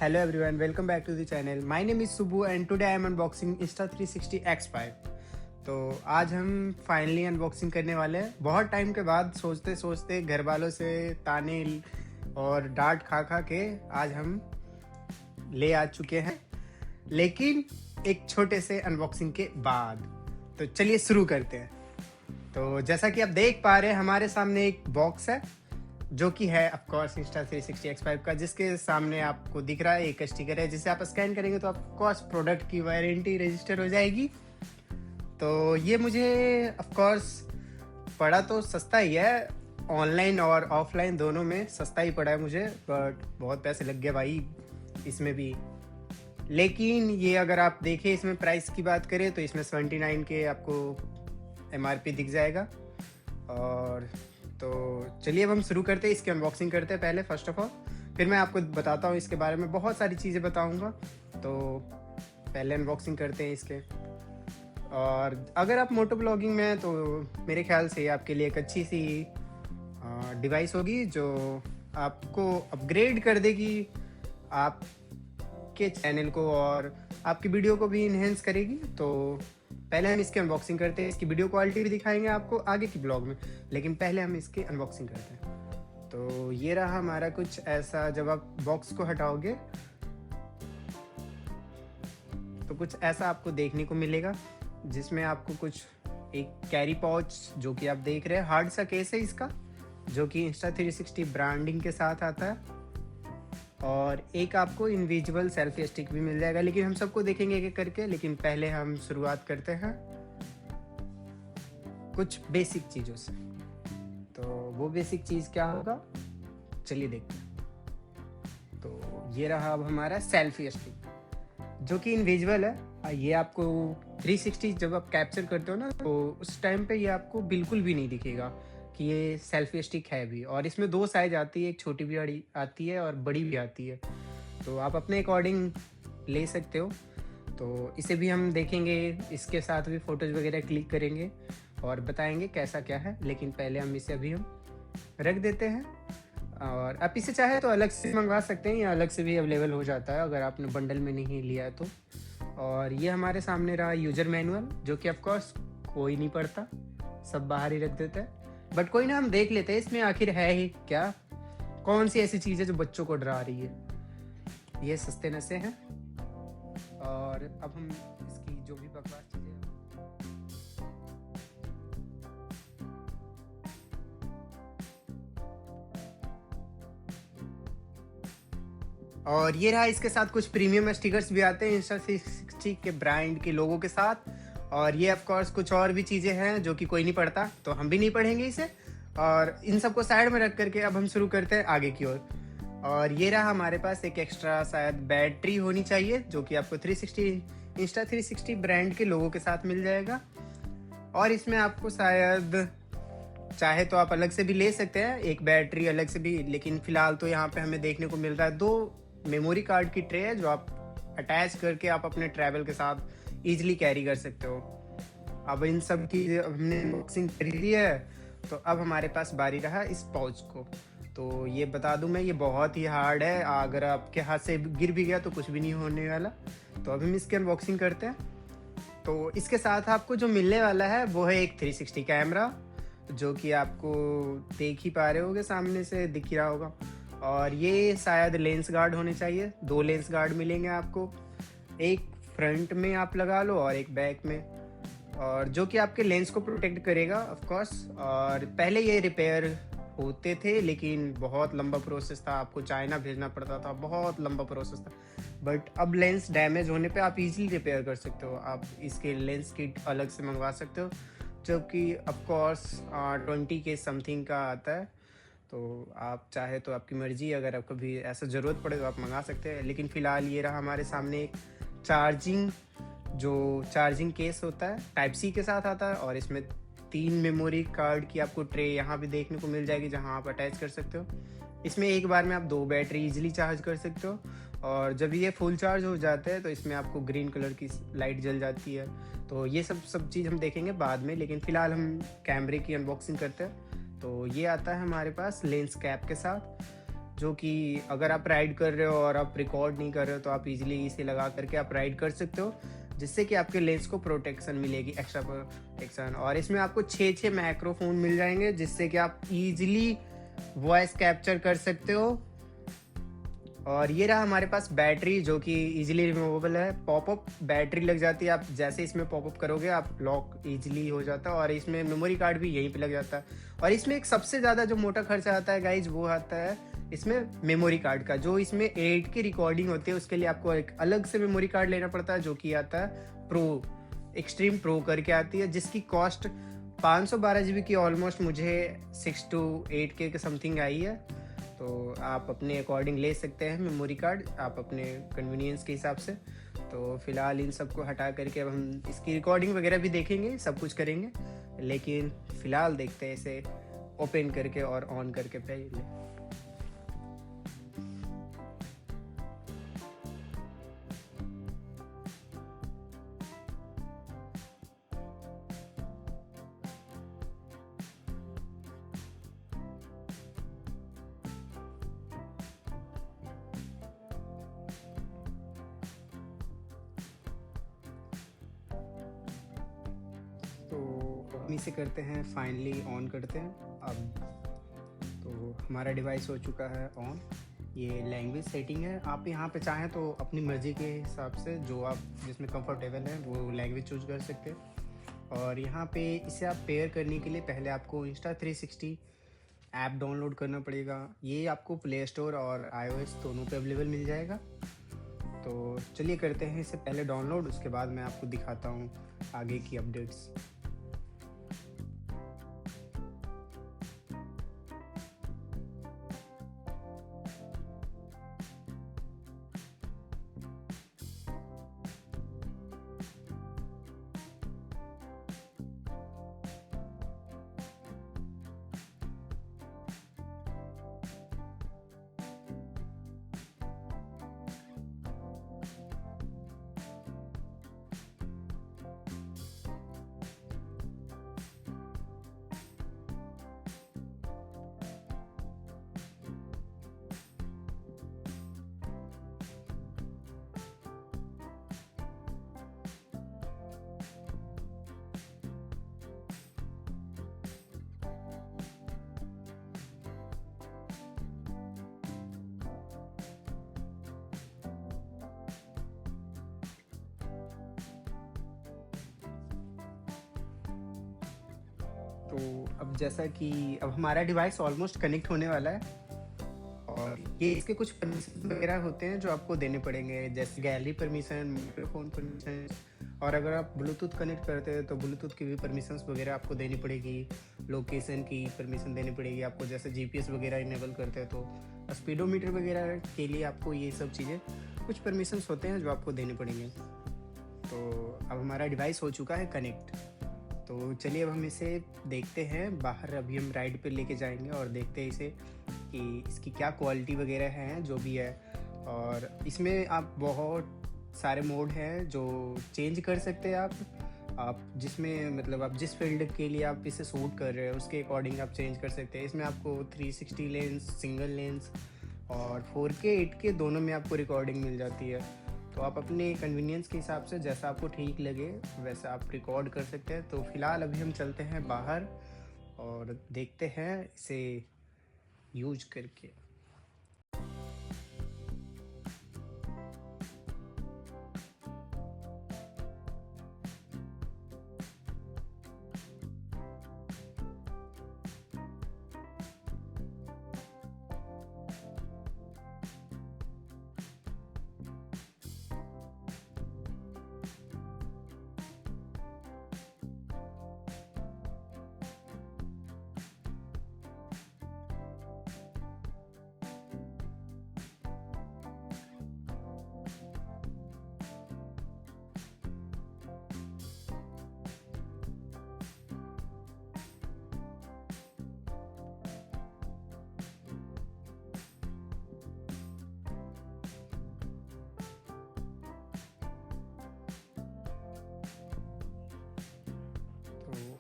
Hello everyone, welcome back to the channel. My name is Subbu and today I am unboxing Insta360 X5। तो आज हम finally unboxing करने वाले हैं। बहुत टाइम के बाद सोचते सोचते घर वालों से ताने और डांट खा खा के आज हम ले आ चुके हैं, लेकिन एक छोटे से अनबॉक्सिंग के बाद। तो चलिए शुरू करते हैं। तो जैसा कि आप देख पा रहे हैं हमारे सामने एक बॉक्स है जो कि है ऑफ कोर्स Insta360 X5 का, जिसके सामने आपको दिख रहा है एक स्टिकर है जिसे आप स्कैन करेंगे तो ऑफ कोर्स प्रोडक्ट की वारंटी रजिस्टर हो जाएगी। तो ये मुझे ऑफ कोर्स पड़ा तो सस्ता ही है, ऑनलाइन और ऑफलाइन दोनों में सस्ता ही पड़ा है मुझे, बट बहुत पैसे लग गए भाई इसमें भी। लेकिन ये अगर आप देखें इसमें प्राइस की बात करें तो इसमें 79 के आपको MRP दिख जाएगा। और तो चलिए अब हम शुरू करते हैं, इसकी अनबॉक्सिंग करते हैं पहले फर्स्ट ऑफ ऑल, फिर मैं आपको बताता हूँ इसके बारे में, बहुत सारी चीज़ें बताऊँगा। तो पहले अनबॉक्सिंग करते हैं इसके। और अगर आप मोटो ब्लॉगिंग में हैं तो मेरे ख्याल से आपके लिए एक अच्छी सी डिवाइस होगी जो आपको अपग्रेड कर देगी आपके चैनल को और आपकी वीडियो को भी इन्हेंस करेगी। तो पहले हम इसकी अनबॉक्सिंग करते हैं, इसकी वीडियो क्वालिटी भी दिखाएंगे आपको आगे की ब्लॉग में, लेकिन पहले हम इसकी अनबॉक्सिंग करते हैं। तो ये रहा हमारा कुछ ऐसा, जब आप बॉक्स को हटाओगे तो कुछ ऐसा आपको देखने को मिलेगा, जिसमें आपको कुछ एक कैरी पाउच जो कि आप देख रहे हैं, हार्ड सा केस है इसका जो कि Insta360 ब्रांडिंग के साथ आता है। और एक आपको इनविजिबल सेल्फी स्टिक भी मिल जाएगा, लेकिन हम सबको देखेंगे एक एक करके। लेकिन पहले हम शुरुआत करते हैं कुछ बेसिक चीज़ों से। तो वो बेसिक चीज़ क्या होगा चलिए देखते हैं। तो ये रहा अब हमारा सेल्फी स्टिक जो कि इनविजिबल है। ये आपको 360 जब आप कैप्चर करते हो ना तो उस टाइम पे ये आपको बिल्कुल भी नहीं दिखेगा कि ये सेल्फी स्टिक है भी। और इसमें दो साइज आती है, एक छोटी भी आती है और बड़ी भी आती है, तो आप अपने अकॉर्डिंग ले सकते हो। तो इसे भी हम देखेंगे, इसके साथ भी फ़ोटोज़ वगैरह क्लिक करेंगे और बताएंगे कैसा क्या है। लेकिन पहले हम इसे अभी हम रख देते हैं। और आप इसे चाहे तो अलग से मंगवा सकते हैं या अलग से भी अवेलेबल हो जाता है अगर आपने बंडल में नहीं लिया है तो। और ये हमारे सामने रहा यूज़र मैनुअल जो कि ऑफकोर्स कोई नहीं पढ़ता, सब बाहर ही रख देता है। बट कोई ना, हम देख लेते हैं इसमें आखिर है ही क्या, कौन सी ऐसी चीज़ है जो बच्चों को डरा रही है। ये सस्ते नशे हैं। और अब हम इसकी जो भी बकवास चीज़ें और ये रहा, इसके साथ कुछ प्रीमियम स्टिकर्स भी आते हैं Insta360 के ब्रांड के लोगों के साथ। और ये ऑफ कोर्स कुछ और भी चीज़ें हैं जो कि कोई नहीं पढ़ता, तो हम भी नहीं पढ़ेंगे इसे। और इन सबको साइड में रख करके अब हम शुरू करते हैं आगे की ओर। और ये रहा हमारे पास एक एक्स्ट्रा शायद बैटरी होनी चाहिए जो कि आपको Insta360 ब्रांड के लोगों के साथ मिल जाएगा। और इसमें आपको शायद चाहे तो आप अलग से भी ले सकते हैं एक बैटरी अलग से भी, लेकिन फ़िलहाल तो यहाँ पे हमें देखने को मिल रहा है 2 मेमोरी कार्ड की ट्रे है जो आप अटैच करके आप अपने ट्रैवल के साथ ईजिली कैरी कर सकते हो। अब इन सब की हमने अनबॉक्सिंग कर ली है, तो अब हमारे पास बारी रहा इस पाउच को। तो ये बता दूं मैं, ये बहुत ही हार्ड है, अगर आपके हाथ से गिर भी गया तो कुछ भी नहीं होने वाला। तो अब हम इसकी अनबॉक्सिंग करते हैं। तो इसके साथ आपको जो मिलने वाला है वो है एक 360 कैमरा जो कि आपको देख ही पा रहे होगे, सामने से दिख ही रहा होगा। और ये शायद लेंस गार्ड होने चाहिए, 2 लेंस गार्ड मिलेंगे आपको, एक फ्रंट में आप लगा लो और एक बैक में, और जो कि आपके लेंस को प्रोटेक्ट करेगा ऑफ कोर्स। और पहले ये रिपेयर होते थे लेकिन बहुत लंबा प्रोसेस था, आपको चाइना भेजना पड़ता था, बहुत लंबा प्रोसेस था। बट अब लेंस डैमेज होने पे आप इजीली रिपेयर कर सकते हो, आप इसके लेंस किट अलग से मंगवा सकते हो जो कि ऑफ कोर्स 20 के समथिंग का आता है। तो आप चाहे तो आपकी मर्जी, अगर आपको भी ऐसा ज़रूरत पड़े तो आप मंगा सकते हैं। लेकिन फ़िलहाल ये रहा हमारे सामने एक चार्जिंग केस होता है, टाइप सी के साथ आता है। और इसमें 3 मेमोरी कार्ड की आपको ट्रे यहाँ भी देखने को मिल जाएगी जहाँ आप अटैच कर सकते हो। इसमें एक बार में आप 2 बैटरी इजीली चार्ज कर सकते हो। और जब ये फुल चार्ज हो जाता है तो इसमें आपको ग्रीन कलर की लाइट जल जाती है। तो ये सब चीज़ हम देखेंगे बाद में, लेकिन फ़िलहाल हम कैमरे की अनबॉक्सिंग करते हैं। तो ये आता है हमारे पास लेंस कैप के साथ, जो कि अगर आप राइड कर रहे हो और आप रिकॉर्ड नहीं कर रहे हो तो आप इजीली इसे लगा करके आप राइड कर सकते हो, जिससे कि आपके लेंस को प्रोटेक्शन मिलेगी, एक्स्ट्रा प्रोटेक्शन। और इसमें आपको 6 माइक्रोफोन मिल जाएंगे, जिससे कि आप इजीली वॉइस कैप्चर कर सकते हो। और ये रहा हमारे पास बैटरी, जो कि इजीली रिमूवेबल है। पॉपअप बैटरी लग जाती है, आप जैसे इसमें पॉपअप करोगे आप लॉक इजीली हो जाता है। और इसमें मेमोरी कार्ड भी यहीं पे लग जाता है। और इसमें एक सबसे ज़्यादा जो मोटा खर्चा आता है गाइज, वो आता है इसमें मेमोरी कार्ड का। जो इसमें 8 की रिकॉर्डिंग होती है उसके लिए आपको एक अलग से मेमोरी कार्ड लेना पड़ता है, जो कि आता है प्रो, एक्सट्रीम प्रो करके आती है, जिसकी कॉस्ट 512 GB की ऑलमोस्ट मुझे 6 to 8K के समथिंग आई है। तो आप अपने अकॉर्डिंग ले सकते हैं मेमोरी कार्ड, आप अपने कन्वीनियंस के हिसाब से। तो फिलहाल इन सबको हटा करके अब हम इसकी रिकॉर्डिंग वगैरह भी देखेंगे, सब कुछ करेंगे। लेकिन फिलहाल देखते हैं इसे ओपन करके और ऑन करके पहले। तो हम इसे करते हैं, फाइनली ऑन करते हैं अब। तो हमारा डिवाइस हो चुका है ऑन। ये लैंग्वेज सेटिंग है, आप यहाँ पे चाहें तो अपनी मर्ज़ी के हिसाब से जो आप जिसमें कंफर्टेबल है वो लैंग्वेज चूज कर सकते हैं। और यहाँ पे इसे आप पेयर करने के लिए पहले आपको Insta360 ऐप डाउनलोड करना पड़ेगा। ये आपको प्ले स्टोर और iOS दोनों पे अवेलेबल मिल जाएगा। तो चलिए करते हैं इसे पहले डाउनलोड, उसके बाद मैं आपको दिखाता हूँ आगे की अपडेट्स। तो अब जैसा कि अब हमारा डिवाइस ऑलमोस्ट कनेक्ट होने वाला है। और ये इसके कुछ परमिशन वगैरह होते हैं जो आपको देने पड़ेंगे, जैसे गैलरी परमिशन, माइक्रोफोन परमिशन। और अगर आप ब्लूटूथ कनेक्ट करते हैं तो ब्लूटूथ की भी परमिशंस वगैरह आपको देनी पड़ेगी, लोकेशन की परमिशन देनी पड़ेगी आपको, जैसे जीपीएस वगैरह इनेबल करते हैं तो स्पीडोमीटर वगैरह के लिए आपको ये सब चीज़ें, कुछ परमिशंस होते हैं जो आपको देने पड़ेंगे। तो अब हमारा डिवाइस हो चुका है कनेक्ट। तो चलिए अब हम इसे देखते हैं बाहर। अभी हम राइड पे लेके जाएंगे और देखते हैं इसे कि इसकी क्या क्वालिटी वगैरह है जो भी है। और इसमें आप बहुत सारे मोड हैं जो चेंज कर सकते हैं आप जिसमें मतलब आप जिस फील्ड के लिए आप इसे शूट कर रहे हो उसके अकॉर्डिंग आप चेंज कर सकते हैं। इसमें आपको 360 लेंस, सिंगल लेंस और 4K 8K दोनों में आपको रिकॉर्डिंग मिल जाती है। तो आप अपने कन्वीनियंस के हिसाब से जैसा आपको ठीक लगे वैसा आप रिकॉर्ड कर सकते हैं। तो फिलहाल अभी हम चलते हैं बाहर और देखते हैं इसे यूज करके।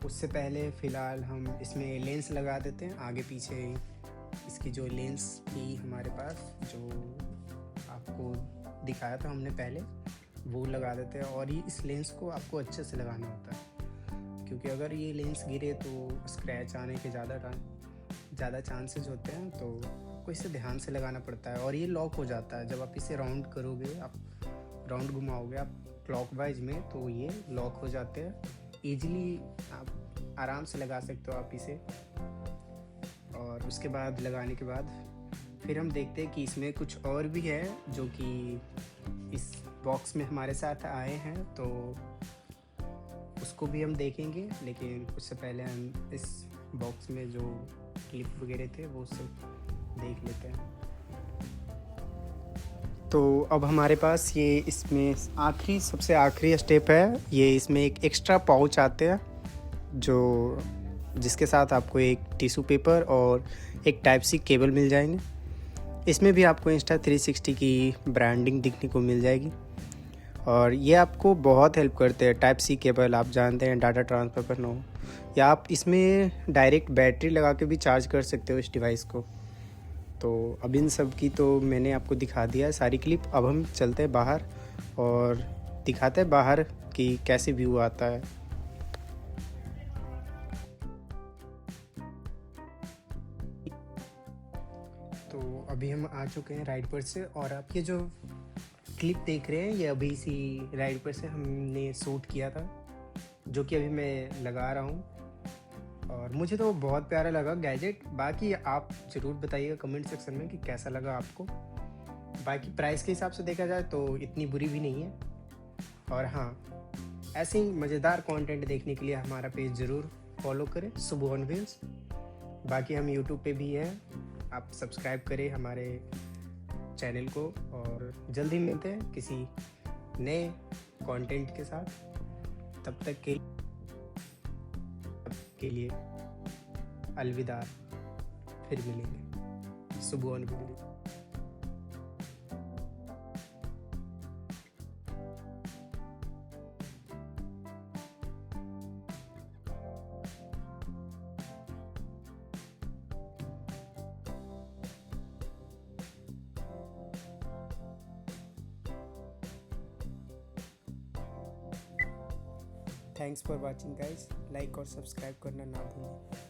तो उससे पहले फ़िलहाल हम इसमें लेंस लगा देते हैं आगे पीछे इसकी कि जो लेंस थी हमारे पास, जो आपको दिखाया था हमने पहले, वो लगा देते हैं। और ये इस लेंस को आपको अच्छे से लगाना होता है, क्योंकि अगर ये लेंस गिरे तो स्क्रैच आने के ज़्यादा चांसेस होते हैं, तो आपको इसे ध्यान से लगाना पड़ता है। और ये लॉक हो जाता है जब आप इसे राउंड करोगे, आप राउंड घुमाओगे आप क्लॉकवाइज में, तो ये लॉक हो जाते हैं। ईजिली आप आराम से लगा सकते हो आप इसे। और उसके बाद लगाने के बाद फिर हम देखते हैं कि इसमें कुछ और भी है जो कि इस बॉक्स में हमारे साथ आए हैं, तो उसको भी हम देखेंगे। लेकिन उससे पहले हम इस बॉक्स में जो क्लिप वगैरह थे वो सब देख लेते हैं। तो अब हमारे पास ये इसमें सबसे आखिरी स्टेप है। ये इसमें एक एक्स्ट्रा पाउच आते हैं जिसके साथ आपको एक टिश्यू पेपर और एक टाइप सी केबल मिल जाएंगे। इसमें भी आपको Insta360 की ब्रांडिंग दिखने को मिल जाएगी। और ये आपको बहुत हेल्प करते हैं। टाइप सी केबल आप जानते हैं, डाटा ट्रांसफ़र करना हो, या आप इसमें डायरेक्ट बैटरी लगा के भी चार्ज कर सकते हो इस डिवाइस को। तो अब इन सब की तो मैंने आपको दिखा दिया है सारी क्लिप। अब हम चलते हैं बाहर और दिखाते हैं बाहर कि कैसे व्यू आता है। तो अभी हम आ चुके हैं राइड पर से, और आप ये जो क्लिप देख रहे हैं ये अभी इसी राइड पर से हमने शूट किया था, जो कि अभी मैं लगा रहा हूँ। और मुझे तो बहुत प्यारा लगा गैजेट। बाकी आप ज़रूर बताइएगा कमेंट सेक्शन में कि कैसा लगा आपको। बाकी प्राइस के हिसाब से देखा जाए तो इतनी बुरी भी नहीं है। और हाँ, ऐसे ही मज़ेदार कंटेंट देखने के लिए हमारा पेज ज़रूर फॉलो करें, सुबह ऑन व्हील्स। बाकी हम यूट्यूब पे भी हैं, आप सब्सक्राइब करें हमारे चैनल को। और जल्दी मिलते हैं किसी नए कंटेंट के साथ। तब तक के लिए अलविदा, फिर मिलेंगे। सुबह on wheels. Thanks for watching guys. Like और सब्सक्राइब करना ना भूलें।